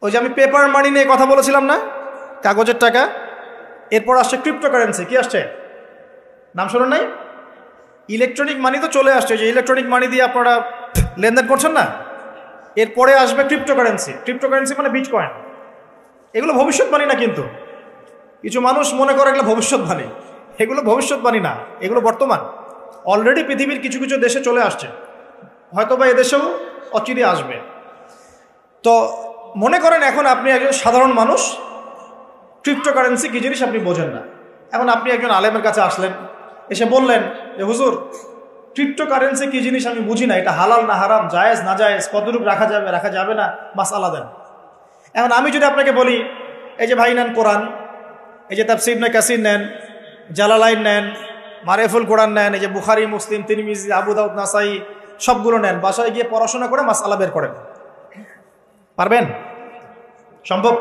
ওই যে আমি পেপার মানি নিয়ে কথা বলেছিলাম না, কাগজের টাকা, এরপর আসছে ক্রিপ্টোকারেন্সি। কি আসছে, নাম শোনেন নাই? ইলেকট্রনিক মানি তো চলে আসছে, যে ইলেকট্রনিক মানি দিয়ে আপনারা লেনদেন করছেন না, এরপরে আসবে ক্রিপ্টোকারেন্সি। ক্রিপ্টোকারেন্সি মানে বিটকয়েন। এগুলো ভবিষ্যৎবাণী না, কিন্তু কিছু মানুষ মনে করে এগুলো ভবিষ্যৎবাণী। এগুলো ভবিষ্যৎবাণী না, এগুলো বর্তমান। অলরেডি পৃথিবীর কিছু কিছু দেশে চলে আসছে, হয়তো বা এদেশেও অচিরে আসবে। তো মনে করেন এখন আপনি একজন সাধারণ মানুষ, ক্রিপ্টোকারেন্সি কী জিনিস আপনি বোঝেন না। এখন আপনি একজন আলেমের কাছে আসলেন, এসে বললেন যে হুজুর ক্রিপ্টোকারেন্সি কী জিনিস আমি বুঝি না, এটা হালাল না হারাম, জায়েজ না জায়েজ, কতটুকু রাখা যাবে রাখা যাবে না, মাসআলা দেন। এখন আমি যদি আপনাকে বলি এই যে ভাই নেন কোরআন, এই যে তাফসীর ইবনে কাসির নেন, জালালাইন নেন, মারিফুল কোরআন নেন, এই যে বুখারী, মুসলিম, তিরমিজি, আবু দাউদ, নাসাই, সবগুলো নেন, বাসায় গিয়ে পড়াশোনা করে মাসআলা বের করেন, পারবেন? সম্ভব?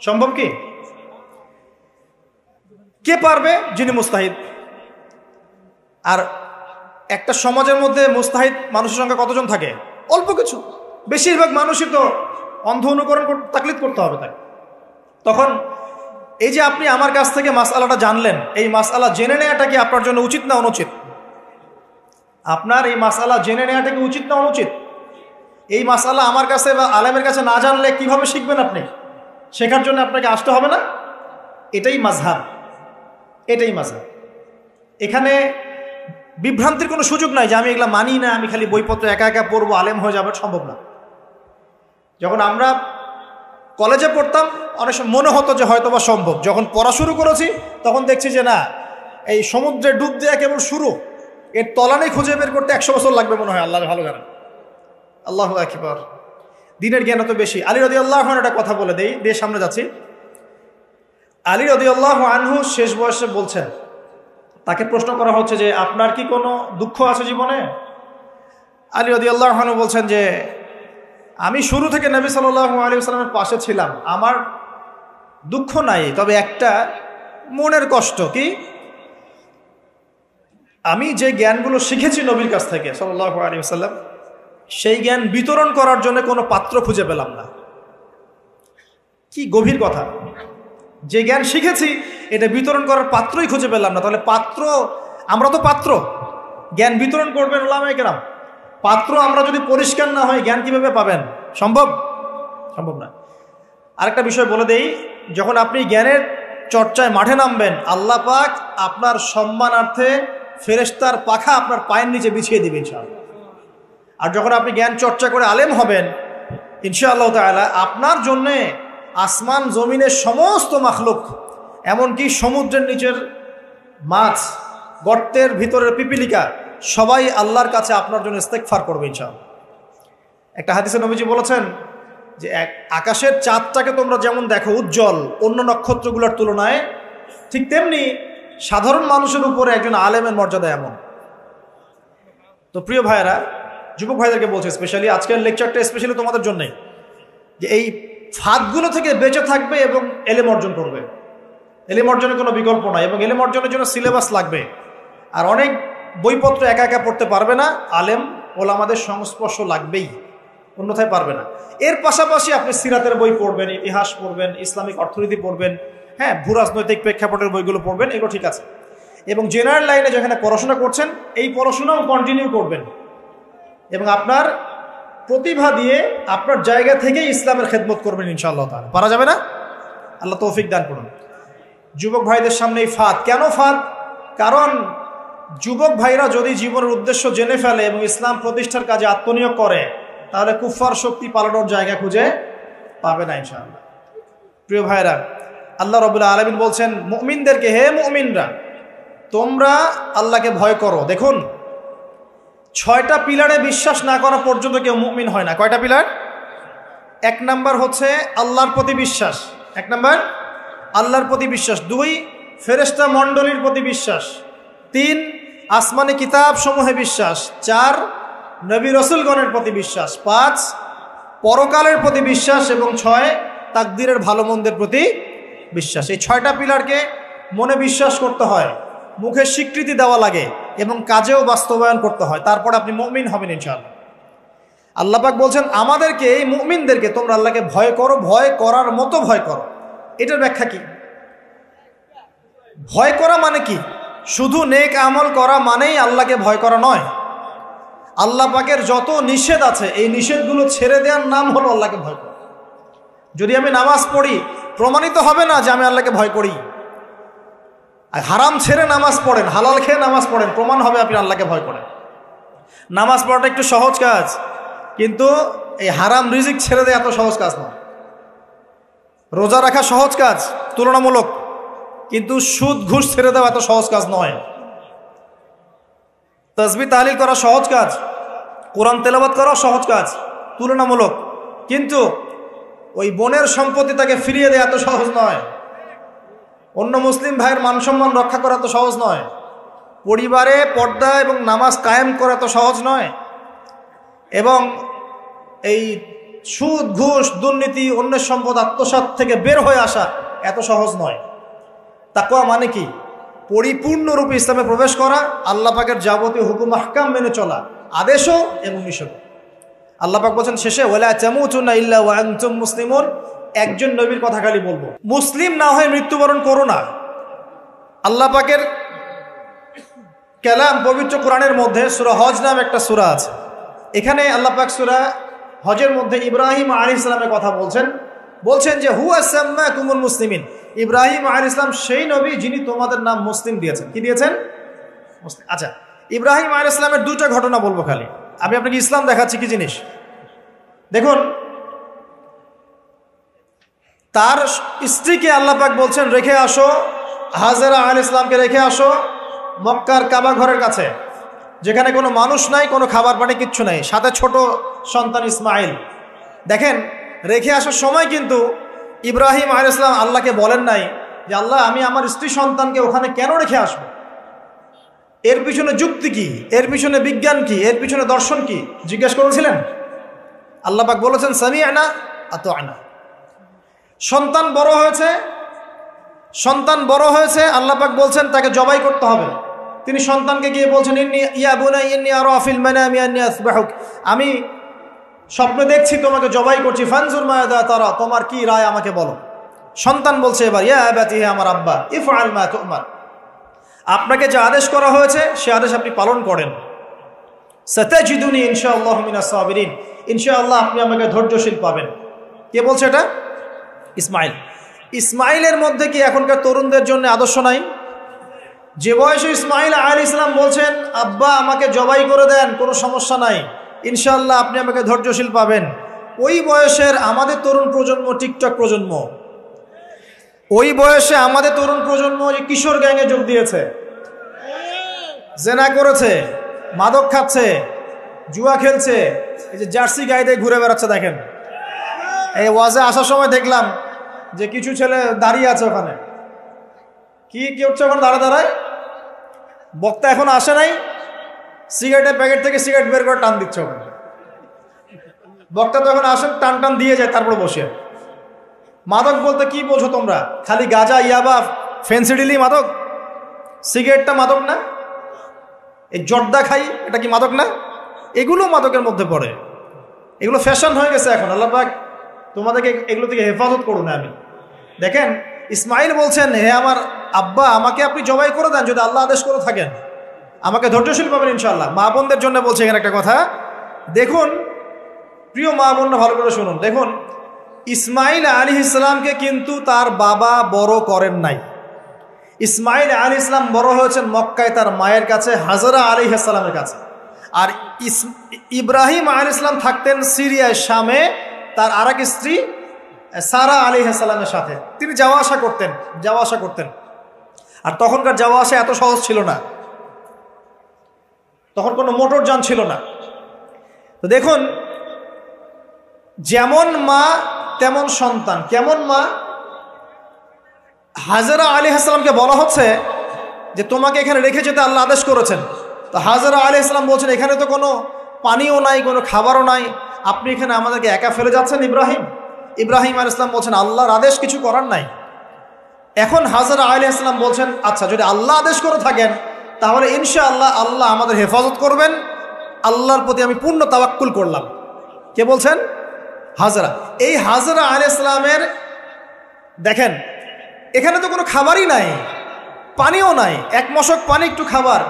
সম্ভব কি? কে পারবে? যিনি মুস্তাহিদ। আর একটা সমাজের মধ্যে মুস্তাহিদ মানুষের সংখ্যা কতজন থাকে? অল্প কিছু। বেশিরভাগ মানুষই তো অন্ধ অনুকরণ তাকলিদ করতে হবে তাকে। তখন এই যে আপনি আমার কাছ থেকে মাসআলাটা জানলেন, এই মাসআলা জেনে নেওয়াটা কি আপনার জন্য উচিত না অনুচিত? আপনার এই মাসআলা জেনে নেওয়াটা কি উচিত না অনুচিত? এই মাসআলা আমার কাছে বা আলেমের কাছে না জানলে কিভাবে শিখবেন আপনি? শেখার জন্য আপনাকে আসতে হবে না? এটাই মাযহাব, এটাই মাযহাব। এখানে বিভ্রান্তির কোনো সুযোগ নাই যে আমি এগুলা মানি না, আমি খালি বইপত্র একা একা পড়বো, আলেম হয়ে যাবে, সম্ভব না। যখন আমরা কলেজে পড়তাম অনেক সময় মনে হতো যে হয়তো বা সম্ভব, যখন পড়া শুরু করেছি তখন দেখছি যে না, এই সমুদ্রে ডুব দেওয়া কেবল শুরু, এর তলানি খুঁজে বের করতে 100 বছর লাগবে মনে হয়। আল্লাহ ভালো জানেন। আল্লাহু আকবার। দিনের জ্ঞান এত বেশি। আলী রাদিয়াল্লাহু আনহু একটা কথা বলে দেই, দিয়ে সামনে যাচ্ছি। আলী রাদিয়াল্লাহু আনহু শেষ বয়সে বলছেন, তাকে প্রশ্ন করা হচ্ছে যে আপনার কি কোনো দুঃখ আছে জীবনে? আলী রাদিয়াল্লাহু আনহু বলছেন যে আমি শুরু থেকে নবী সাল্লাল্লাহু আলাইহি ওয়াসাল্লামের পাশে ছিলাম, আমার দুঃখ নাই, তবে একটা মনের কষ্ট। কি? আমি যে জ্ঞানগুলো শিখেছি নবীর কাছ থেকে সাল্লাল্লাহু আলাইহি ওয়াসাল্লাম, সেই জ্ঞান বিতরণ করার জন্য কোনো পাত্র খুঁজে পেলাম না। কি গভীর কথা! যে জ্ঞান শিখেছি এটা বিতরণ করার পাত্রই খুঁজে পেলাম না। তাহলে পাত্র, আমরা তো পাত্র, জ্ঞান বিতরণ করবেন উলামায়ে কেরাম। পাত্র আমরা যদি পরিষ্কার না হয় জ্ঞান কিভাবে পাবেন? সম্ভব? সম্ভব না। আরেকটা বিষয় বলে দেই, যখন আপনি জ্ঞানের চর্চায় মাঠে নামবেন, আল্লাহ পাক আপনার সম্মানার্থে ফেরেশতার পাখা আপনার পায়ের নিচে বিছিয়ে দিবেন ইনশাআল্লাহ। আর যখন আপনি জ্ঞান চর্চা করে আলেম হবেন ইনশাআল্লাহ তাআলা, আপনার জন্যে আসমান জমিনের সমস্ত মাখলুক, এমনকি সমুদ্রের নিচের মাছ, গর্তের ভিতরের পিপিলিকা, সবাই আল্লাহর কাছে আপনার জন্য ইস্তেগফার করবে ইনশাআল্লাহ। একটা হাদিসে নবীজি বলেছেন যে আকাশের চাঁদটাকে তোমরা যেমন দেখো উজ্জ্বল অন্য নক্ষত্রগুলোর তুলনায়, ঠিক তেমনি সাধারণ মানুষের উপরে একজন আলেমের মর্যাদা এমন। তো প্রিয় ভাইয়েরা, যুবক ভাইদেরকে বলছে, স্পেশালি আজকের লেকচারটা স্পেশালি তোমাদের জন্যই, যে এই ফাঁদগুলো থেকে বেঁচে থাকবে এবং এলেম অর্জন করবে। এলেম অর্জনের কোনো বিকল্প নাই, এবং এলেম অর্জনের জন্য সিলেবাস লাগবে। আর অনেক বইপত্র একা একা পড়তে পারবে না, আলেম ওলামাদের সংস্পর্শ লাগবেই, অন্যথায় পারবে না। এর পাশাপাশি আপনি সিরাতের বই পড়বেন, ইতিহাস পড়বেন, ইসলামিক অর্থনীতি পড়বেন, হ্যাঁ, ভূরাজনৈতিক প্রেক্ষাপটের বইগুলো পড়বেন, এগুলো ঠিক আছে। এবং জেনারেল লাইনে যেখানে পড়াশোনা করছেন এই পড়াশোনাও কন্টিনিউ করবেন, এবং আপনার প্রতিভা দিয়ে আপনার জায়গা থেকেই ইসলামের খেদমত করবেন ইনশাআল্লাহ তাআলা। পারা যাবে না? আল্লাহ তৌফিক দান করুন। যুবক ভাইদের সামনে এই ফাঁদ। কেন ফাঁদ? কারণ যুবক ভাইরা যদি জীবনের উদ্দেশ্য জেনে ফেলে এবং ইসলাম প্রতিষ্ঠার কাজে আত্মনিয়োগ করে, তাহলে কুফফার শক্তি পালানোর জায়গা খুঁজে পাবে না ইনশাআল্লাহ। প্রিয় ভাইরা, আল্লাহ রাব্বুল আলামিন বলছেন মুমিনদেরকে, হে মুমিনরা, তোমরা আল্লাহকে ভয় করো। দেখুন, 6টা পিলারে বিশ্বাস না করা পর্যন্ত কেউ মুমিন হয় না। কয়টা পিলার? 1 নাম্বার হচ্ছে আল্লাহর প্রতি বিশ্বাস। 1 নাম্বার আল্লাহর প্রতি বিশ্বাস। 2 ফেরেশতা মণ্ডলীর প্রতি বিশ্বাস। 3 আসমানি কিতাব সমূহে বিশ্বাস। 4 নবী রাসূলগণের প্রতি বিশ্বাস। 5 পরকালের প্রতি বিশ্বাস। এবং 6 তাকদীরের ভালো মন্দের প্রতি বিশ্বাস। এই 6টা পিলারকে মনে বিশ্বাস করতে হয়, মুখে স্বীকৃতি দেওয়া লাগে এবং কাজেও বাস্তবায়ন করতে হয়, তারপর আপনি মুমিন হবেন ইনশাআল্লাহ। আল্লাহ পাক বলছেন আমাদেরকে, এই মুমিনদেরকে তোমরা আল্লাহকে ভয় করো, ভয় করার মতো ভয় করো। এটার ব্যাখ্যা কি? ভয় করা মানে কি? শুধু নেক আমল করা মানেই আল্লাহকে ভয় করা নয়। আল্লাহ পাকের যত নিষেধ আছে এই নিষেধগুলো ছেড়ে দেওয়ার নাম হলো আল্লাহকে ভয় করা। যদি আমি নামাজ পড়ি, প্রমাণিত হবে না যে আমি আল্লাহকে ভয় করি। আর হারাম ছেড়ে নামাজ পড়েন, হালাল খেয়ে নামাজ পড়েন, প্রমাণ হবে আপনি আল্লাহকে ভয় করেন। নামাজ পড়াটা একটু সহজ কাজ, কিন্তু এই হারাম রিজিক ছেড়ে দেওয়া এত সহজ কাজ নয়। রোজা রাখা সহজ কাজ তুলনামূলক, কিন্তু সুদ ঘুষ ছেড়ে দেওয়া এত সহজ কাজ নয়। তাসবিহ তাহলিল করা সহজ কাজ, কোরআন তেলাওয়াত করা সহজ কাজ তুলনামূলক, কিন্তু ওই বোনের সম্পত্তি তাকে ফিরিয়ে দেওয়া এত সহজ নয়। অন্য মুসলিম ভাইয়ের মান সম্মান রক্ষা করা তো সহজ নয়। পরিবারে পর্দা এবং নামাজ কায়েম করা তো সহজ নয়। এবং এই সুদ ঘুষ দুর্নীতি অন্যের সম্পদ আত্মসাৎ থেকে বের হয়ে আসা এত সহজ নয়। তাকওয়া মানে কি? পরিপূর্ণরূপে ইসলামে প্রবেশ করা, আল্লাহ পাকের যাবতীয় হুকুম আহকাম মেনে চলা, আদেশও এবং নিষেধ। আল্লাহ পাক বলেন শেষে, ওয়ালা তামুতুনা ইল্লা ওয়া আনতুম মুসলিমুন। একজন নবীর কথা খালি বলবো, মুসলিম না হয়ে মৃত্যুবরণ করো না। আল্লাহ পাকের কালাম পবিত্র কোরআনের মধ্যে সূরা হজ নামে একটা সূরা আছে। এখানে আল্লাহ পাক সূরা হজের মধ্যে ইব্রাহিম আলাইহিস সালামের কথা বলছেন যে হুয়া সাম্মাকুমুল মুসলিমিন। ইব্রাহিম আলাইহিস সালাম সেই নবী যিনি তোমাদের নাম মুসলিম দিয়েছেন। কি দিয়েছেন? মুসলিম। আচ্ছা, ইব্রাহিম আলাইহিস সালামের দুটো ঘটনা বলবো খালি, আমি আপনাকে ইসলাম দেখাচ্ছি কি জিনিস। দেখুন, তার স্ত্রীকে আল্লাহ পাক বলছেন রেখে আসো, হাজেরা আলাইহিস সালামকে রেখে আসো মক্কার কাবা ঘরের কাছে, যেখানে কোনো মানুষ নাই, কোনো খাবার পানি কিচ্ছু নাই, সাথে ছোট সন্তান ইসমাইল। দেখেন, রেখে আসার সময় কিন্তু ইব্রাহিম আলাইহিস সালাম আল্লাহকে বলেন নাই যে আল্লাহ আমি আমার স্ত্রী সন্তানকে ওখানে কেন রেখে আসব, এর পিছনে যুক্তি কি, এর পিছনে বিজ্ঞান কি, এর পিছনে দর্শন কি জিজ্ঞেস করেছিলেন? আল্লাহ পাক বলেছেন সামি'না আতা'না। সন্তান বড় হয়েছে, আল্লাহ পাক বলছেন তাকে জবাই করতে হবে। তিনি সন্তানকে গিয়ে বলছেন ইয়া বুনাইয়া ইন্নী আরা ফিল মানামি আন্নী আসবাহুক, আমি স্বপ্নে দেখছি তোমাকে জবাই করছি, ফানজুর মাযা তারা, তোমার কি রায় আমাকে বলো। সন্তান বলছে এবার ইয়া আবাতি, হে আমার আব্বা, ইফআল মা তু'মার, আপনাকে যে আদেশ করা হয়েছে সে আদেশ আপনি পালন করেন। সাতাজিদুনি ইনশাআল্লাহু মিনাস সাবিরিন, ইনশাআল্লাহ আপনি আমাকে ধৈর্যশীল পাবেন। কে বলছে এটা? ইসমাইল। ইসমাইলের মধ্যে কি এখনকার তরুণদের জন্য আদর্শ নাই? যে বয়সে ইসমাইল আলাইহিস সালাম বলছেন আব্বা আমাকে জবাই করে দেন, কোনো সমস্যা নাই, ইনশাআল্লাহ আপনি আমাকে ধৈর্যশীল পাবেন, ওই বয়সের আমাদের তরুণ প্রজন্ম টিকটক প্রজন্ম, ওই বয়সে আমাদের তরুণ প্রজন্ম যে কিশোর গ্যাংয়ে যোগ দিয়েছে, জেনা করেছে, মাদক খাচ্ছে, জুয়া খেলছে, এই যে জার্সি গাইতে ঘুরে বেড়াচ্ছে। দেখেন, এই ওয়াজে আসার সময় দেখলাম যে কিছু ছেলে দাঁড়িয়ে আছে ওখানে, কি হচ্ছে ওখানে দাঁড়ায়, বক্তা এখন আসে নাই, সিগারেটের প্যাকেট থেকে সিগারেট বের করে টান দিচ্ছে ওখানে। বক্তা তো এখন আসেন, টান দিয়ে যায়, তারপরে বসে। মাদক বলতে কি বোঝো তোমরা? খালি গাঁজা, ইয়াবা, ফেন্সিডিলি মাদক? সিগারেটটা মাদক না? এই জর্দা খাই, এটা কি মাদক না? এগুলো মাদকের মধ্যে পড়ে, এগুলো ফ্যাশন হয়ে গেছে এখন। আল্লাহ পাক তোমাদেরকে এগুলো থেকে হেফাজত করুন। আমি দেখেন, ইসমাইল বলছেন হে আমার আব্বা আমাকে আপনি জবাই করে দেন, যদি আল্লাহ আদেশ করে থাকেন, আমাকে ধৈর্যশীল পাবেন ইনশাআল্লাহ। মা বোনদের জন্য বলছে এখানে একটা কথা, দেখুন প্রিয় মা বোনরা ভালো করে শুনুন। দেখুন, ইসমাইল আলাইহিস সালামকে কিন্তু তার বাবা বড় করেন নাই। ইসমাইল আলাইহিস সালাম বড় হয়েছেন মক্কায় তার মায়ের কাছে, হাজরা আলাইহিস সালামের কাছে। আর ইব্রাহিম আলাইহিস সালাম থাকতেন সিরিয়ায়, শামে, তার আরেক স্ত্রী সারা আলাইহিস সালামের সাথে তিনি যাওয়া আসা করতেন। আর তখনকার যাওয়া আসা এত সহজ ছিল না, তখন কোনো মোটর যান ছিল না। তো দেখুন, যেমন মা তেমন সন্তান। কেমন মা? হাজরা আলাইহিস সালামকে বলা হচ্ছে যে তোমাকে এখানে রেখে যেতে আল্লাহ আদেশ করেছেন। তো হাজরা আলাইহিস সালাম বলছেন এখানে তো কোনো পানিও নাই, কোনো খাবারও নাই, আপনি এখানে আমাদেরকে একা ফেলে যাচ্ছেন। ইব্রাহিম আলাইহিস সালাম বলছেন আল্লাহর আদেশ, কিছু করার নাই। এখন হাজরা আলাইহিস সালাম বলছেন আচ্ছা যদি আল্লাহ আদেশ করে থাকেন তাহলে ইনশাআল্লাহ আল্লাহ আমাদের হেফাজত করবেন, আল্লাহর প্রতি আমি পূর্ণ তাওয়াক্কুল করলাম। কে বলছেন? হাজরা। এই হাজরা আলাইহিস সালামের দেখেন এখানে তো কোনো খাবারই নাই, পানিও নাই, এক মশক পানি একটু খাবার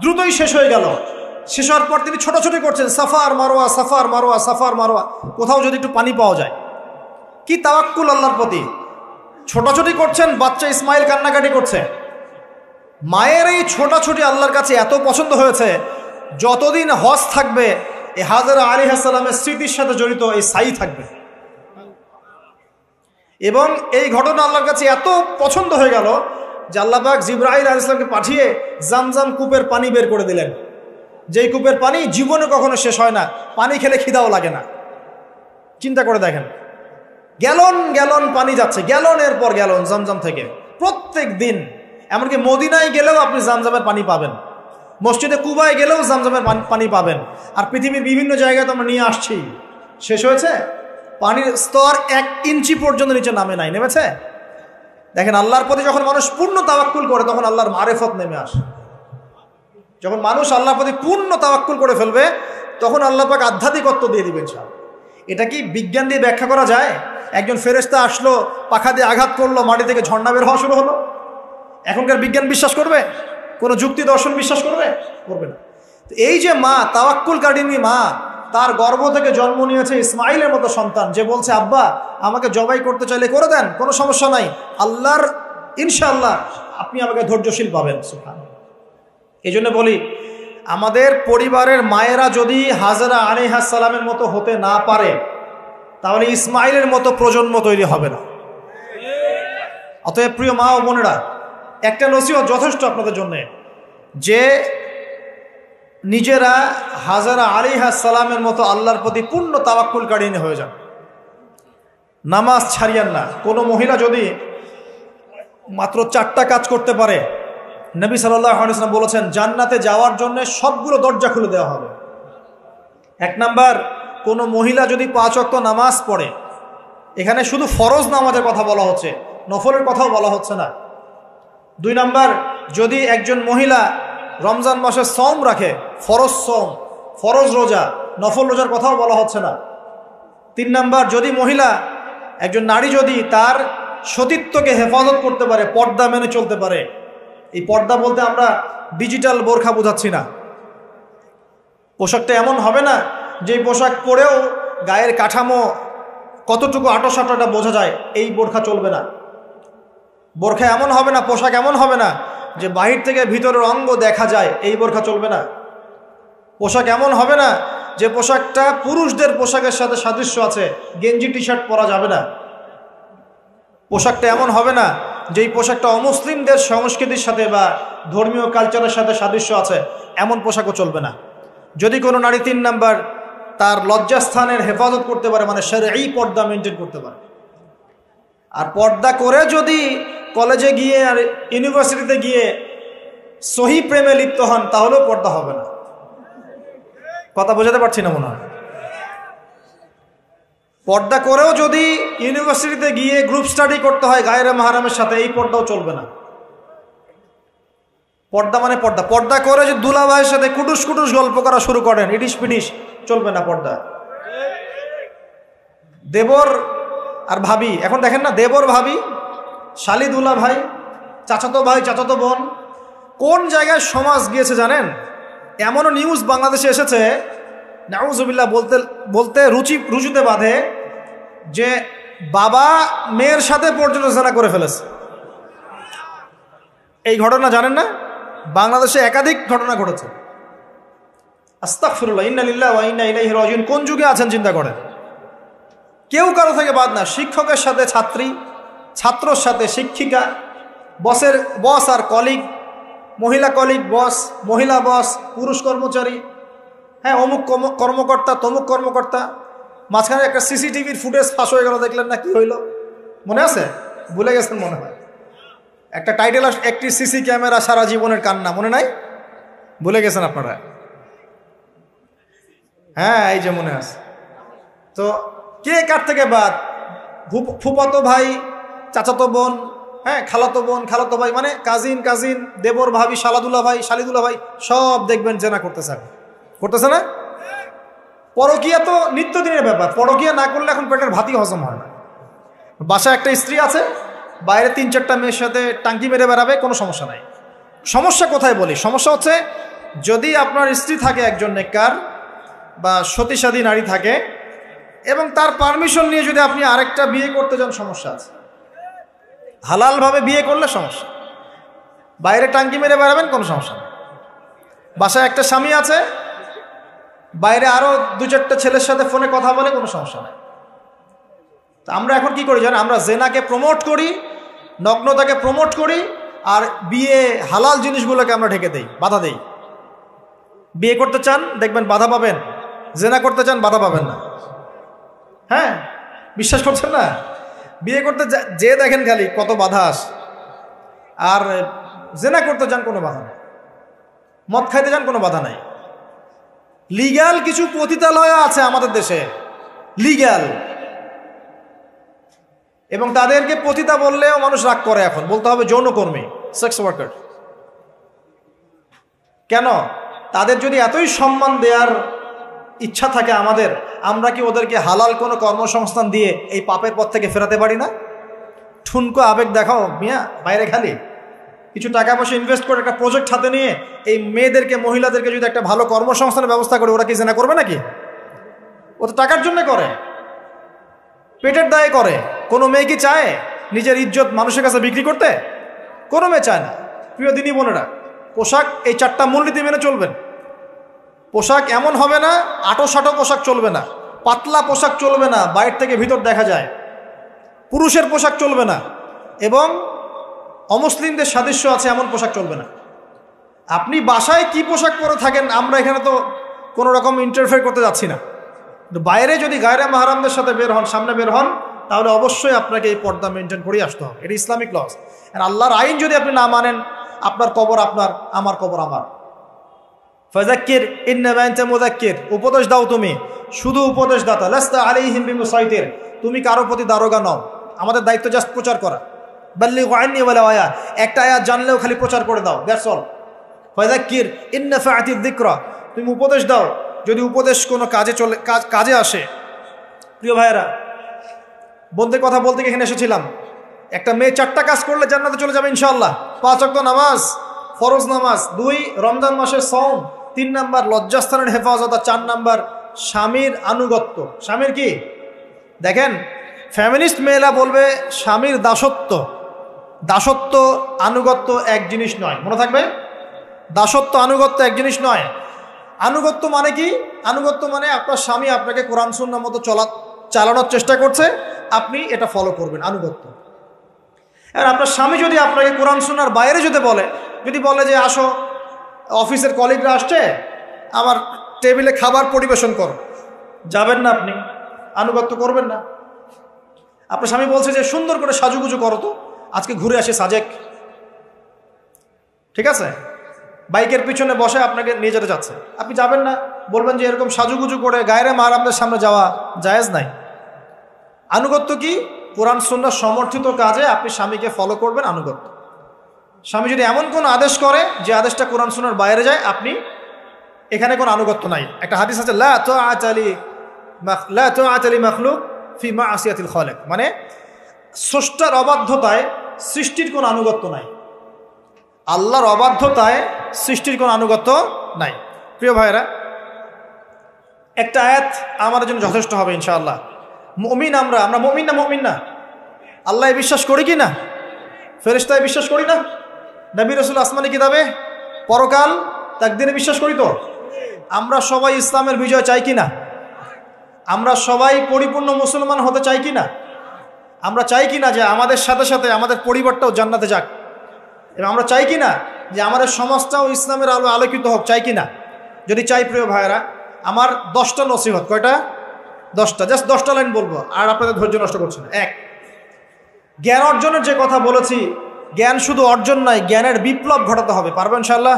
দ্রুতই শেষ হয়ে গেল। শেষ হওয়ার পর তিনি ছোটাছুটি করছেন, suffer Marwah suffer Marwah suffer Marwah, কোথাও যদি একটু পানি পাওয়া যায়। কি তাওয়াক্কুল আল্লাহর প্রতি, ছোটাছুটি করছেন, বাচ্চা ইসমাইল কান্নাকাটি করছে। মায়ের এই ছোটাছুটি আল্লাহর কাছে এত পছন্দ হয়েছে, যতদিন হজ থাকবে এই হাজরা আলাইহিস সালামের স্মৃতির সাথে জড়িত এই সাই থাকবে। এবং এই ঘটনা আল্লাহর কাছে এত পছন্দ হয়ে গেল যে আল্লাহ পাক জিবরাইল আলাইহিস সালামকে পাঠিয়ে জামজাম কূপের পানি বের করে দিলেন, যেই কূপের পানি জীবনে কখনো শেষ হয় না, পানি খেলে খিদাও লাগে না। চিন্তা করে দেখেন, গ্যালন গ্যালন পানি যাচ্ছে, গ্যালনের পর গ্যালন জামজাম থেকে প্রত্যেক দিন। এমনকি মদিনায় গেলেও আপনি জামজামের পানি পাবেন, মসজিদে কুবায় গেলেও জামজামের পানি পাবেন। আর পৃথিবীর বিভিন্ন জায়গায় তো আমরা নিয়ে আসছি, শেষ হয়েছে? পানির স্তর 1 ইঞ্চি পর্যন্ত নিচে নামে নাই, নেমেছে? দেখেন আল্লাহর প্রতি যখন মানুষ পূর্ণ তাওয়াক্কুল করে তখন আল্লাহর মারেফত নেমে আসে। যখন মানুষ আল্লাহর প্রতি পূর্ণ তাওয়াক্কুল করে ফেলবে তখন আল্লাহ পাক আধ্যাত্মিকত্ব দিয়ে দিবেন। এটা কি বিজ্ঞান দিয়ে ব্যাখ্যা করা যায়? একজন ফেরেশতা আসলো, পাখা দিয়ে আঘাত করলো, মাটি থেকে ঝর্ণা বের হওয়া শুরু হলো, এখনকার বিজ্ঞান বিশ্বাস করবে? কোনো যুক্তি দর্শন বিশ্বাস করবে? করবে না। এই যে মা, তাওয়াক্কুল কারিনী মা, তার গর্ভ থেকে জন্ম নিয়েছে ইসমাইলের মতো সন্তান, যে বলছে আব্বা আমাকে জবাই করতে চাইলে করে দেন, কোনো সমস্যা নাই, আল্লাহর ইনশাআল্লাহ আপনি আমাকে ধৈর্যশীল পাবেন। এই জন্য বলি, আমাদের পরিবারের মায়েরা যদি হাজরা আলাইহিস সালামের মতো হতে না পারে তাহলে ইসমাইলের মতো প্রজন্ম তৈরি হবে না। অতএব প্রিয় মা ও বোনেরা, একটা নসিহত যথেষ্ট আপনাদের জন্য, যে নিজেরা হাজরা আলাইহিস সালামের মতো আল্লাহর প্রতি পূর্ণ তাওয়াক্কুল কারিনী হয়ে যান, নামাজ ছাড়িয়েন না। কোনো মহিলা যদি মাত্র 4টা কাজ করতে পারে, নবী সাল্লাল্লাহু আলাইহি ওয়াসাল্লাম বলেছেন জান্নাতে যাওয়ার জন্য সবগুলো দরজা খুলে দেওয়া হবে। 1 নাম্বার, কোনো মহিলা যদি 5 ওয়াক্ত নামাজ পড়ে, এখানে শুধু ফরজ নামাজের কথা বলা হচ্ছে, নফলের কথাও বলা হচ্ছে না। 2 নাম্বার, যদি একজন মহিলা রমজান মাসে সওম রাখে, ফরজ সওম, ফরজ রোজা, নফল রোজার কথাও বলা হচ্ছে না। 3 নাম্বার, যদি মহিলা, একজন নারী যদি তার সতীত্বকে হেফাজত করতে পারে, পর্দা মেনে চলতে পারে। এই পর্দা বলতে আমরা ডিজিটাল বোরখা বোঝাচ্ছি না। পোশাকটা এমন হবে না যে পোশাক পরেও গায়ের কাঠামো কতটুকু আটোসাটোটা বোঝা যায়, এই বোরখা চলবে না। বোরখা এমন হবে না, পোশাক এমন হবে না যে বাহির থেকে ভিতরের অঙ্গ দেখা যায়, এই বোরখা চলবে না। পোশাক এমন হবে না যে পোশাকটা পুরুষদের পোশাকের সাথে সাদৃশ্য আছে, গেঞ্জি টি শার্ট পরা যাবে না। পোশাকটা এমন হবে না যেই পোশাকটা অমুসলিমদের সংস্কৃতির সাথে বা ধর্মীয় কালচারের সাথে সাদৃশ্য আছে, এমন পোশাকও চলবে না। যদি কোনো নারী 3 নাম্বার তার লজ্জাস্থানের হেফাজত করতে পারে, মানে শরঈ পর্দা মেনটেন করতে পারে, আর পর্দা করে যদি কলেজে গিয়ে আর ইউনিভার্সিটিতে গিয়ে সহি প্রেমে লিপ্ত হন তাহলেও পর্দা হবে না। কথা বোঝাতে পারছি না মনে হয়? পর্দা করেও যদি ইউনিভার্সিটিতে গিয়ে গ্রুপ স্টাডি করতে হয় গায়রে মাহরামের সাথে, এই পর্দাও চলবে না। পর্দা মানে পর্দা। পর্দা করে যদি দুলা ভাইয়ের সাথে কুটুস কুটুস গল্প করা শুরু করেন, ইডিস পিডিস, চলবে না পর্দা। দেবর আর ভাবি, এখন দেখেন না, দেবর ভাবি, শালি দুলা ভাই, চাচাতো ভাই চাচাতো বোন, কোন জায়গায় সমাজ গিয়েছে জানেন? এমনও নিউজ বাংলাদেশে এসেছে, নাউজুবিল্লাহ বলতে বলতে রুচিতে বাঁধে, যে বাবা মেয়ের সাথে পর্যন্ত জেনা করে ফেলেছে। এই ঘটনা জানেন না? বাংলাদেশে একাধিক ঘটনা ঘটেছে। আস্তাগফিরুল্লাহ, ইন্না লিল্লাহি ওয়া ইন্না ইলাইহি রাজিউন। কোন যুগে আছেন চিন্তা করেন। কেউ কারো থেকে বাদ না, শিক্ষকের সাথে ছাত্রী, ছাত্রর সাথে শিক্ষিকা, বস আর কলিগ, মহিলা কলিগ বস, মহিলা বস, পুরুষ কর্মচারী, হ্যাঁ অমুক কর্মকর্তা তমুক কর্মকর্তা। মাঝখানে একটা সিসিটিভির ফুটেজ ফাঁস হয়ে গেল, দেখলেন না কি হইল? মনে আছে? ভুলে গেছেন মনে হয়। একটা টাইটেল, একটি সিসি ক্যামেরা সারা জীবনের কান্না, মনে নাই? ভুলে গেছেন আপনারা? হ্যাঁ, এই যে মনে আছে। তো কে কার থেকে বাদ? ফুফাতো ভাই, চাচাতো বোন, হ্যাঁ খালাতো বোন, খালাতো ভাই, মানে কাজিন, দেবর ভাবি, শালাদুল্লাহ ভাই, শালিদুল্লাহ ভাই, সব দেখবেন জেনা করতেছে না? পরকীয়া তো নিত্যদিনের ব্যাপার, পরকীয়া না করলে এখন পেটের ভাতই হজম হয় না। বাসায় একটা স্ত্রী আছে, বাইরে 3-4টা মেয়ের সাথে টাঙ্কি মেরে বেড়াবে, কোনো সমস্যা নাই। সমস্যা কোথায় বলি? সমস্যা হচ্ছে যদি আপনার স্ত্রী থাকে একজন নেককার বা সতীসাধী নারী থাকে এবং তার পারমিশন নিয়ে যদি আপনি আরেকটা বিয়ে করতে যান, সমস্যা আছে। হালালভাবে বিয়ে করলে সমস্যা, বাইরে টাঙ্কি মেরে বেড়াবেন, কোনো সমস্যা নেই। বাসায় একটা স্বামী আছে, বাইরে আরও 2-4টা ছেলের সাথে ফোনে কথা বলে, কোনো সমস্যা নেই। তা আমরা এখন কি করি জানেন? আমরা জেনাকে প্রমোট করি, নগ্নতাকে প্রমোট করি, আর বিয়ে হালাল জিনিসগুলোকে আমরা ঢেকে দেই, বাধা দেই। বিয়ে করতে চান দেখবেন বাধা পাবেন, জেনা করতে চান বাধা পাবেন না। হ্যাঁ, বিশ্বাস করছেন না? বিয়ে করতে যে দেখেন খালি কত বাধা আসে, আর জেনা করতে চান কোনো বাধা নেই, মদ খাইতে চান কোনো বাধা নাই। লিগ্যাল কিছু পতিতালয় আছে আমাদের দেশে, লিগ্যাল, এবং তাদেরকে পতিতা বললেও মানুষ রাগ করে। এখন বলতে হবে যৌনকর্মী, সেক্স ওয়ার্কার। কেন? তাদের যদি এতই সম্মান দেওয়ার ইচ্ছা থাকে আমাদের, আমরা কি ওদেরকে হালাল কোনো কর্মসংস্থান দিয়ে এই পাপের পথ থেকে ফেরাতে পারি না? ঠুনকো আবেগ দেখাও মিয়া, বাইরে খালি কিছু টাকা পয়সা ইনভেস্ট করে একটা প্রজেক্ট হাতে নিয়ে এই মেয়েদেরকে, মহিলাদেরকে যদি একটা ভালো কর্মসংস্থানের ব্যবস্থা করে, ওরা কি জেনা করবে নাকি? ও তো টাকার জন্য করে, পেটের দায়ে করে। কোনো মেয়ে কি চায় নিজের ইজ্জত মানুষের কাছে বিক্রি করতে? কোনো মেয়ে চায় না। প্রিয় দিনী বোনেরা, পোশাক এই 4টা মূলনীতি মেনে চলবেন। পোশাক এমন হবে না, আটো-সাটো পোশাক চলবে না, পাতলা পোশাক চলবে না, বাইরে থেকে ভিতর দেখা যায়, পুরুষের পোশাক চলবে না, এবং অমুসলিমদের সাদৃশ্য আছে এমন পোশাক চলবে না। আপনি বাসায় কি পোশাক পরে থাকেন, আমরা এখানে তো কোনো রকম ইন্টারফেয়ার করতে যাচ্ছি না। বাইরে যদি গায়রে মাহরামদের সাথে বের হন, সামনে বের হন, তাহলে অবশ্যই আপনাকে এই পর্দা মেনটেন করেই আসতে হবে। এটা ইসলামিক লস। আর আল্লাহর আইন যদি আপনি না মানেন, আপনার কবর আপনার, আমার কবর আমার। ফাযাক্কির ইন্নামা আনতা মুযাক্কির, উপদেশ দাও তুমি, শুধু উপদেশ দাতা। লাস্তা আলাইহিম বিমুসাইতির, তুমি কারো প্রতি দারোগা নও। আমাদের দায়িত্ব জাস্ট প্রচার করা। বাল্লিগু আন্নী ওয়ালাউ আয়া, একটা আয়াত জানলেও খালি প্রচার করে দাও, দ্যাটস অল। ফাযাক্কির ইন নাফাআতিয যিকরা, তুমি উপদেশ দাও যদি উপদেশ কোনো কাজে আসে। প্রিয় ভাইয়েরা, বলতে কথা বলতে এখানে এসেছিলাম। একটা মেয়ে 4টা কাজ করলে জান্নাতে চলে যাবে ইনশাআল্লাহ। 5 ওয়াক্ত নামাজ, ফরজ নামাজ, 2 রমজান মাসের সওম, 3 নাম্বার লজ্জাস্থানের হেফাজত, 4 নাম্বার স্বামীর আনুগত্য। স্বামীর কি দেখেন, ফ্যামিনিস্ট মেয়েরা বলবে স্বামীর দাসত্ব। দাসত্ব আনুগত্য এক জিনিস নয়, মনে থাকবে। দাসত্ব আনুগত্য এক জিনিস নয়। আনুগত্য মানে কি? আনুগত্য মানে আপনার স্বামী আপনাকে কোরআন সুন্নাহ মতো চালানোর চেষ্টা করছে, আপনি এটা ফলো করবেন, আনুগত্য। আর আপনার স্বামী যদি আপনাকে কোরআন সুন্নাহর বাইরে যদি বলে যে আসো, অফিসের কলিগরা আসছে, আমার টেবিলে খাবার পরিবেশন করো, যাবেন না আপনি, আনুগত্য করবেন না। আপনার স্বামী বলছে যে সুন্দর করে সাজুগুজু করো তো, আজকে ঘুরে আসে সাজেক, ঠিক আছে, বাইকের পিছনে বসে আপনাকে নিয়ে যেতে যাচ্ছে, আপনি যাবেন না, বলবেন যে এরকম সাজুগুজু করে গায়রে মাহরামদের সামনে যাওয়া জায়েজ নাই। আনুগত্য কি? কোরআন সুন্নাহ সমর্থিত কাজে আপনি স্বামীকে ফলো করবেন, আনুগত্য। স্বামী যদি এমন কোন আদেশ করে যে আদেশটা কোরআন সুন্নাহর বাইরে যায়, আপনি এখানে কোনো আনুগত্য নাই। একটা হাদিস আছে, লা তাআতা লি মাখলুক ফি মা'সিয়াতিল খালিক, মানে স্রষ্টার অবাধ্যতায় সৃষ্টির কোনো আনুগত্য নাই। আল্লাহর অবাধ্যতায় সৃষ্টির কোনো আনুগত্য নাই। প্রিয় ভাইয়েরা, একটা আয়াত আমাদের জন্য যথেষ্ট হবে ইনশাআল্লাহ। মুমিন আমরা মুমিন না? আল্লাহ বিশ্বাস করি কি না? ফেরেশতায় বিশ্বাস করি না? নবী রাসূল আসমানি কিতাবে, পরকাল, তাকদীরে বিশ্বাস করি তো? আমরা সবাই ইসলামের বিজয় চাই কি না? আমরা সবাই পরিপূর্ণ মুসলমান হতে চাই কি না? আমরা চাই কি না যে আমাদের সাথে সাথে আমাদের পরিবারটাও জান্নাতে যাক? এবং আমরা চাই কি না যে আমাদের সমাজটাও ইসলামের আলো আলোকিত হোক? চাই কি না? যদি চাই, প্রিয় ভাইয়েরা, আমার 10টা নসিহত। কয়টা? 10টা, জাস্ট 10টা লাইন বলবো, আর আপনাদের ধৈর্য নষ্ট করছে না। 1, জ্ঞান অর্জনের যে কথা বলেছি, জ্ঞান শুধু অর্জন নয়, জ্ঞানের বিপ্লব ঘটাতে হবে। পারবেন ইনশাআল্লাহ?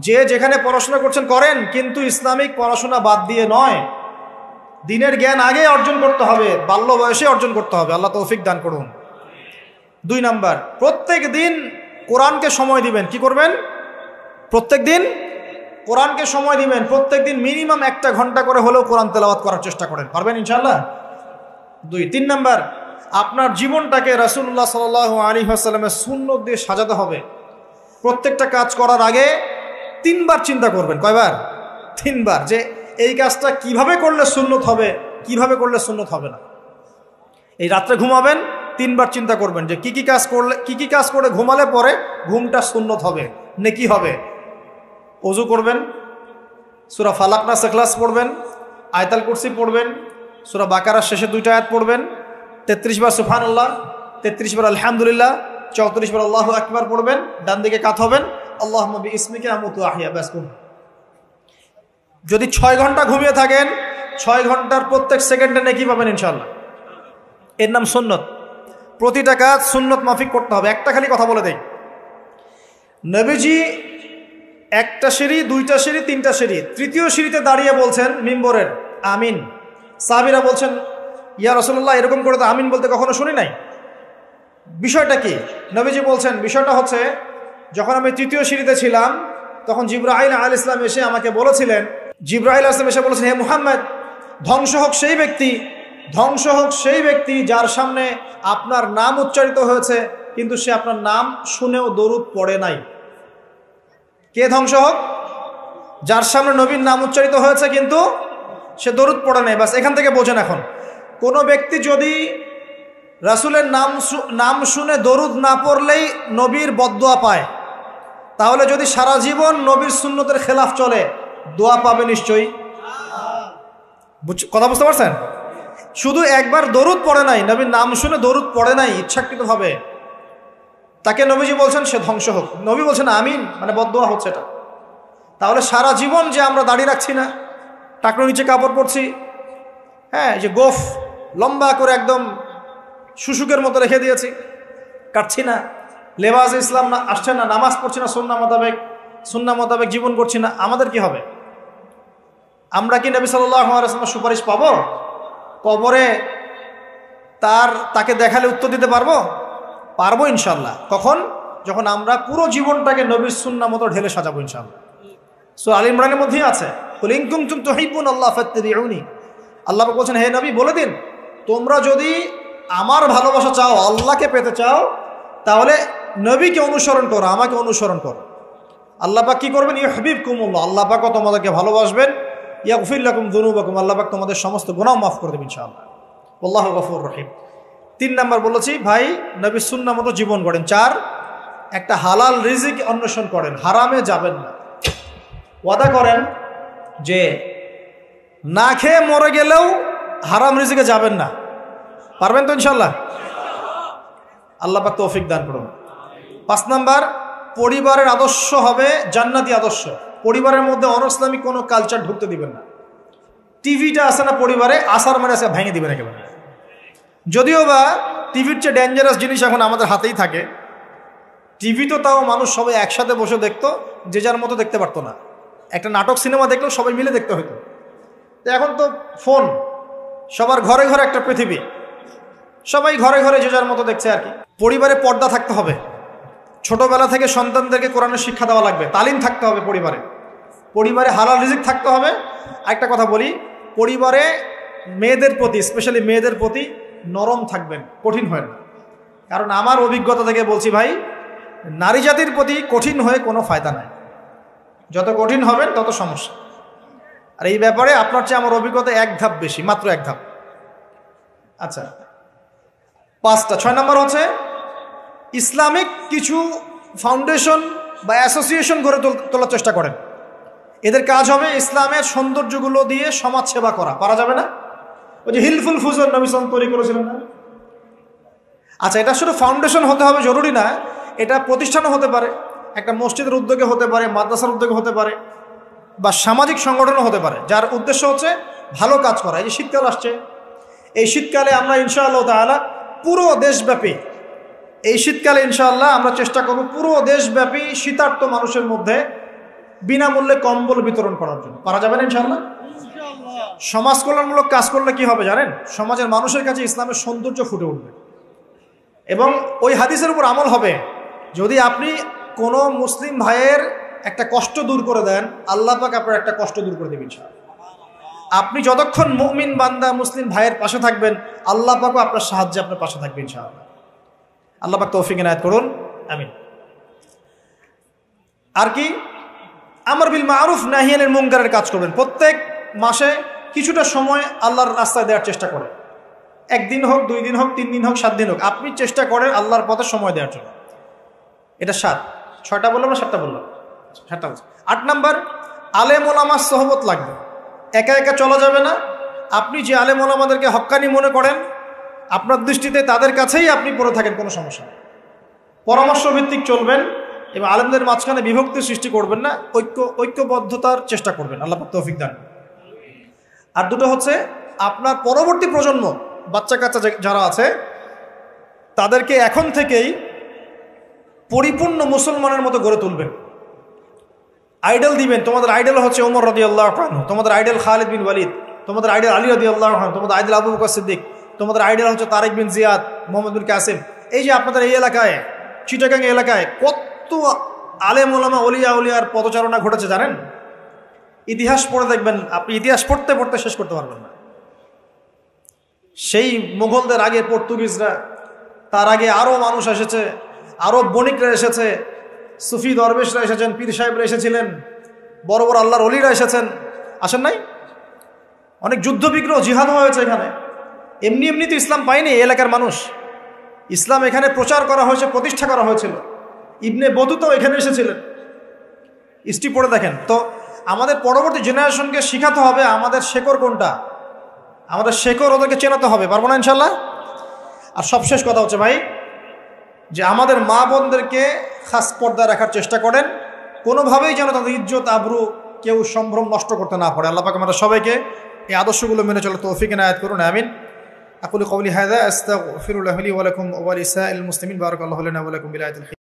যে যেখানে পড়াশোনা করছেন করেন, কিন্তু ইসলামিক পড়াশোনা বাদ দিয়ে নয়। দিনের জ্ঞান আগে অর্জন করতে হবে, বাল্য বয়সে অর্জন করতে হবে। আল্লাহ তৌফিক দান করুন। 2 নাম্বার, প্রত্যেক দিন কোরআনকে সময় দিবেন। কি করবেন? প্রত্যেক দিন কোরআনকে সময় দিবেন, প্রত্যেকদিন মিনিমাম 1 ঘন্টা করে হলেও কোরআন তেলাওয়াত করার চেষ্টা করেন, পারবেন ইনশাআল্লাহ। 3 নাম্বার, আপনার জীবনটাকে রাসূলুল্লাহ সাল্লাল্লাহু আলাইহি ওয়াসাল্লামের সুন্নাত দিয়ে সাজাতে হবে। প্রত্যেকটা কাজ করার আগে 3 বার চিন্তা করবেন। কয়বার? 3 বার, যে এই কাজটা কিভাবে করলে সুন্নত হবে, কিভাবে করলে সুন্নত হবে না। এই রাত্রে ঘুমাবেন, 3 বার চিন্তা করবেন যে কি কি কাজ করে ঘুমালে পরে ঘুমটা সুন্নত হবে, নেকি হবে। ওযু করবেন, সূরা ফালাক নাস ইখলাস পড়বেন, আয়াতুল কুরসি পড়বেন, সূরা বাকারার শেষে 2টা আয়াত পড়বেন, 33 বার সুবহানাল্লাহ, 33 বার আলহামদুলিল্লাহ, 34 বার আল্লাহু আকবার পড়বেন, ডান দিকে কাত হবেন, আল্লাহুম্মা বিইসমিকা আমুতু আহইয়া, ব্যাস। যদি 6 ঘন্টা ঘুমিয়ে থাকেন, 6 ঘন্টার প্রত্যেক সেকেন্ডে নেকি পাবেন ইনশাআল্লাহ। এর নাম সুন্নত। প্রতিটা কাজ সুন্নত মাফিক করতে হবে। একটা খালি কথা বলে দেই, নবীজি 1টা সিঁড়ি, 2টা সিঁড়ি, 3টা সিঁড়ি, 3য় সিঁড়িতে দাঁড়িয়ে বলছেন মিম্বরের আমিন। সাহাবীরা বলছেন, ইয়া রাসূলুল্লাহ, এরকম করে তো আমিন বলতে কখনো শুনি নাই, বিষয়টা কি? নবীজি বলছেন, বিষয়টা হচ্ছে, যখন আমি 3য় সিঁড়িতে ছিলাম তখন জিবরাইল আলাইহিস সালাম এসে আমাকে বলেছিলেন, জিবরাইল আলাইহিস সালাম এসে বলেছেন, হে মুহাম্মদ, ধ্বংস হোক সেই ব্যক্তি, ধ্বংস হোক সেই ব্যক্তি যার সামনে আপনার নাম উচ্চারিত হয়েছে কিন্তু সে আপনার নাম শুনেও দরুদ পড়ে নাই। কে ধ্বংস হোক? যার সামনে নবীর নাম উচ্চারিত হয়েছে কিন্তু সে দরুদ পড়ে নাই। বাস এখান থেকে বোঝেন, এখন কোনো ব্যক্তি যদি রাসূলের নাম শুনে দরুদ না পড়লেই নবীর বদদোয়া পায়, তাহলে যদি সারা জীবন নবীর সুন্নতের খেলাফ চলে, দোয়া পাবে নিশ্চয়ই। কথা বুঝতে পারছেন? শুধু একবার দরুদ পড়ে নাই, নবীর নাম শুনে দরুদ পড়ে নাই ইচ্ছাকৃতভাবে, তাকে নবীজি বলছেন সে ধ্বংস হোক। নবী বলছেন আমিন, মানে বদদোয়া হচ্ছে এটা। তাহলে সারা জীবন যে আমরা দাড়ি রাখছি না, টাকনোর নিচে কাপড় পরছি, হ্যাঁ, যে গোফ লম্বা করে একদম শুশুকের মতো রেখে দিয়েছি, কাটছি না, লেবাস ইসলাম না আসছে না, নামাজ পড়ছি না, সুন্নাহ মোতাবেক জীবন করছি না, আমাদের কি হবে? আমরা কি নবী সাল্লাল্লাহু আলাইহি ওয়াসাল্লামের সুপারিশ পাবো? কবরে তাকে দেখালে উত্তর দিতে পারবো? পারবো ইনশাল্লাহ। কখন? যখন আমরা পুরো জীবনটাকে নবীর সুন্নাহ মতো ঢেলে সাজাবো ইনশাল্লাহ। সূরা আল ইমরানের মধ্যেই আছে, কুল ইন কুনতুম তুহিব্বুনাল্লাহ ফাত্তাবিউনি। আল্লাহ পাক বলছেন, হে নবী বলে দিন, তোমরা যদি আমার ভালোবাসা চাও, আল্লাহকে পেতে চাও, তাহলে নবীকে অনুসরণ করো, আমাকে অনুসরণ করো। আল্লাহ পাক কি করবেন? ইউহিব্বুকুমুল্লাহ, আল্লাহ পাকও তোমাদেরকে ভালোবাসবেন। ইয়াগফির লাকুম যুনুবাকুম, আল্লাহ পাক তোমাদের সমস্ত গুনাহ মাফ করে দেবেন ইনশাআল্লাহ। আল্লাহু গফুর রহিম। 3 নাম্বার বলেছি, ভাই নবীর সুন্নাহ মতো জীবন করেন। 4, একটা হালাল রিজিক অন্বেষণ করেন, হারামে যাবেন না। ওয়াদা করেন যে না খেয়ে মরে গেলেও হারাম রিজিকে যাবেন না। পারবেন তো ইনশাআল্লাহ? আল্লাহ পাক তৌফিক দান করুন। 5 নাম্বার, পরিবারের আদর্শ হবে জান্নাতি আদর্শ। পরিবারের মধ্যে অনইসলামিক কোনো কালচার ঢুকতে দিবেন না। টিভিটা আছে না পরিবারে, আসার মানে আছে ভেঙে দিবেন একেবারে। যদিও বা টিভির চেয়ে ডেঞ্জারাস জিনিস এখন আমাদের হাতেই থাকে। টিভি তো তাও মানুষ সবাই একসাথে বসে দেখতো, যে যার মতো দেখতে পারতো না। একটা নাটক সিনেমা দেখলেও সবাই মিলে দেখতে হতো। তো এখন তো ফোন, সবার ঘরে ঘরে একটা পৃথিবী, সবাই ঘরে ঘরে যে যার মতো দেখছে আর কি। পরিবারে পর্দা থাকতে হবে। ছোটবেলা থেকে সন্তানদেরকে কোরআনের শিক্ষা দেওয়া লাগবে, তালিম থাকতে হবে পরিবারে হালাল রিজিক থাকতে হবে। একটা কথা বলি, পরিবারে মেয়েদের প্রতি, স্পেশালি মেয়েদের প্রতি নরম থাকবেন, কঠিন হয় না। কারণ আমার অভিজ্ঞতা থেকে বলছি ভাই, নারী জাতির প্রতি কঠিন হয়ে কোনো ফায়দা নাই। যত কঠিন হবেন তত সমস্যা। আর এই ব্যাপারে আপনার চেয়ে আমার অভিজ্ঞতা 1 ধাপ বেশি, মাত্র 1 ধাপ। আচ্ছা, 5টা। 6 নম্বর হচ্ছে ইসলামিক কিছু ফাউন্ডেশন বা অ্যাসোসিয়েশন গড়ে তোলার চেষ্টা করেন। এদের কাজ হবে ইসলামের সৌন্দর্যগুলো দিয়ে সমাজ সেবা করা। পারা যাবে না? ওই যে হিলফুল ফুজুর নবী সাল্লাল্লাহু আলাইহি ওয়াসাল্লাম তৈরি করেছিলেন না? আচ্ছা, এটা শুধু ফাউন্ডেশন হতে হবে জরুরি না, এটা প্রতিষ্ঠানও হতে পারে, একটা মসজিদের উদ্যোগে হতে পারে, মাদ্রাসার উদ্যোগে হতে পারে, বা সামাজিক সংগঠনও হতে পারে, যার উদ্দেশ্য হচ্ছে ভালো কাজ করা। এই যে শীতকাল আসছে, এই শীতকালে আমরা ইনশাআল্লাহ তাআলা পুরো দেশব্যাপী, এই শীতকালে ইনশাআল্লাহ আমরা চেষ্টা করব পুরো দেশব্যাপী শীতার্ত মানুষের মধ্যে বিনামূল্যে কম্বল বিতরণ করার জন্য। পারা যাবে না ইনশাআল্লাহ? সমাজ কল্যাণমূলক কাজ করলে কি হবে জানেন? সমাজের মানুষের কাছে ইসলামের সৌন্দর্য ফুটে উঠবে এবং ওই হাদিসের উপর আমল হবে। যদি আপনি কোনো মুসলিম ভাইয়ের একটা কষ্ট দূর করে দেন, আল্লাহ পাক আপনার একটা কষ্ট দূর করে দেবেন ইনশাআল্লাহ। আপনি যতক্ষণ মুমিন বান্দা মুসলিম ভাইয়ের পাশে থাকবেন, আল্লাহ পাকও আপনার সাহায্যে আপনার পাশে থাকবেন ইনশাআল্লাহ। আল্লাহ পাক তৌফিক ইনায়াত করুন, আমিন। আর কি, আমর বিল মারুফ নাহি আনিল মুনকারের কাজ করবেন। প্রত্যেক মাসে কিছুটা সময় আল্লাহর রাস্তায় দেওয়ার চেষ্টা করেন। 1 দিন হোক, 2 দিন হোক, 3 দিন হোক, 7 দিন হোক, আপনি চেষ্টা করেন আল্লাহর পথে সময় দেওয়ার জন্য। এটা 6টা বললাম না 7টা বললাম? 7টা বলছি। 8 নাম্বার, আলেম ওলামার সোহবত লাগবে। একা একা চলা যাবে না। আপনি যে আলেম ওলামাদেরকে হক্কানি মনে করেন, আপনার দৃষ্টিতে তাদের কাছেই আপনি পড়ে থাকেন, কোনো সমস্যা নেই। পরামর্শ ভিত্তিক চলবেন এবং আলেমদের মাঝখানে বিভক্তি সৃষ্টি করবেন না, ঐক্যবদ্ধতার চেষ্টা করবেন। আল্লাহ পাক তৌফিক দান। আর দুটো হচ্ছে, আপনার পরবর্তী প্রজন্ম বাচ্চা কাচ্চা যারা আছে তাদেরকে এখন থেকেই পরিপূর্ণ মুসলমানের মতো গড়ে তুলবেন। আইডল দিবেন। তোমাদের আইডল হচ্ছে ওমর রাদিয়াল্লাহু আনহু, তোমাদের আইডল খালিদ বিন ওয়ালিদ, তোমাদের আইডল আলী রাদিয়াল্লাহু আনহু, তোমাদের আইডল আবু বকর সিদ্দিক, তোমাদের আইডল হচ্ছে তারেক বিন জিয়াদ, মোহাম্মদ বিন কাসিম। এই যে আপনাদের এই এলাকায়, চিটাগাং এলাকায় কত আলেম ওলামা ওলিয়া উলিয়ার পদচারণা ঘটেছে জানেন? ইতিহাস পড়ে দেখবেন, আপনি ইতিহাস পড়তে পড়তে শেষ করতে পারবেন না। সেই মুঘলদের আগে পর্তুগিজরা, তার আগে আরও মানুষ এসেছে, আরব বণিকরা এসেছে, সুফি দরবেশরা এসেছেন, পীর সাহেবরা এসেছিলেন, বড় বড় আল্লাহর অলিরা এসেছেন, আসেন নাই? অনেক যুদ্ধ বিগ্রহ জিহাদ হয়েছে এখানে। এমনি এমনি তো ইসলাম পায়নি এই এলাকার মানুষ। ইসলাম এখানে প্রচার করা হয়েছে, প্রতিষ্ঠা করা হয়েছিল। ইবনে বতুতাও এখানে এসেছিলেন। হিস্ট্রি পড়ে দেখেন। তো আমাদের পরবর্তী জেনারেশনকে শেখাতে হবে আমাদের শেকড় কোনটা, আমাদের শেকড় ওদেরকে চেনাতে হবে। পারবো না ইনশাল্লাহ? আর সবশেষ কথা হচ্ছে ভাই, যে আমাদের মা বোনদেরকে খাস পর্দায় রাখার চেষ্টা করেন, কোনোভাবেই যেন তাদের ইজ্জত আবরু কেউ সম্ভ্রম নষ্ট করতে না পারে। আল্লাহ পাক আমাদের সবাইকে এই আদর্শগুলো মেনে চলে তৌফিক ইনায়াত করুন, আমিন। আকুলু কওলি হাযা আস্তাগফিরুল্লাহ লি ওয়া লাকুম ওয়া লিসাইরিল মুসলিমিন। বারাকাল্লাহু লানা ওয়া লাকুম বিল আয়াতিল